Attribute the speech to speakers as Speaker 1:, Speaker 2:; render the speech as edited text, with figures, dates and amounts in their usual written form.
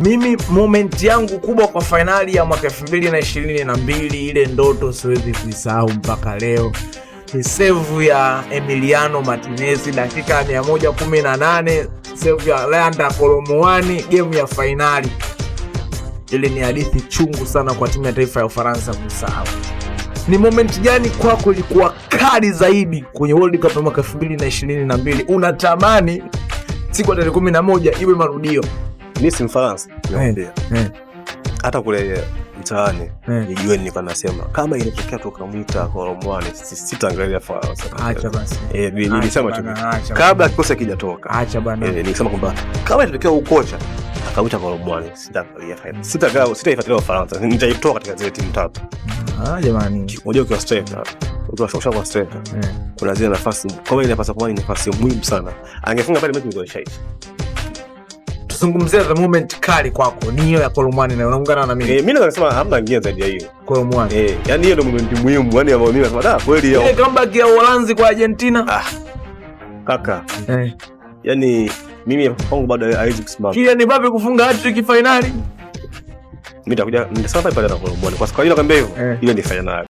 Speaker 1: Mimi moment yangu kubwa kwa finali ya mwaka 2022, ile ndoto siwezi kuisahau mpaka leo, ni save ya Emiliano Martinez dakika 118, save ya Leandro Colomwani, game ya finali. Ile ni hadithi chungu sana kwa timu ya taifa ya Ufaransa kusahau. Ni moment gani kwako ilikuwa kali zaidi kwenye World Cup ya mwaka 2022? Unatamani siku ya tarehe 11 iwe marudio?
Speaker 2: Mimi si Mfaransa, naambia. Hata kule mtaani nijue nilikuwa nasema kama inatokea tukamwita Colomwani sitaangalia Faransa. Acha basi. Nilisema tu kabla kikosi kijatoka.
Speaker 1: Acha bana.
Speaker 2: Nilisema kwamba kama inatokea ukocha akamwita Colomwani sitaifuatilia Faransa. Nitaitoa katika zile timu tatu.
Speaker 1: Jamani.
Speaker 2: Unajua kwa striker. Ukishafika kwa striker. Kuna zile nafasi kama ile pasa kwa ni nafasi muhimu sana. Angefunga pale mechi ingekuwa
Speaker 1: Tuzungumzie the moment kali kwako ni hiyo ya Colomwani, na unaungana na mimi.
Speaker 2: Mimi nasema hamna ngine zaidi ya hiyo.
Speaker 1: Colomwani.
Speaker 2: Yani hiyo ndio moment muhimu, yani ambao mimi nasema kweli hiyo.
Speaker 1: Ile comeback ya Uholanzi kwa Argentina.
Speaker 2: Kaka. Yani mimi kwangu bado haiwezi kusimama.
Speaker 1: Kylian Mbappe kufunga hat-trick finali.
Speaker 2: Mimi nitakuja nitasema pale na Colomwani. Kwa sababu nakwambia hivyo, ile ni finali.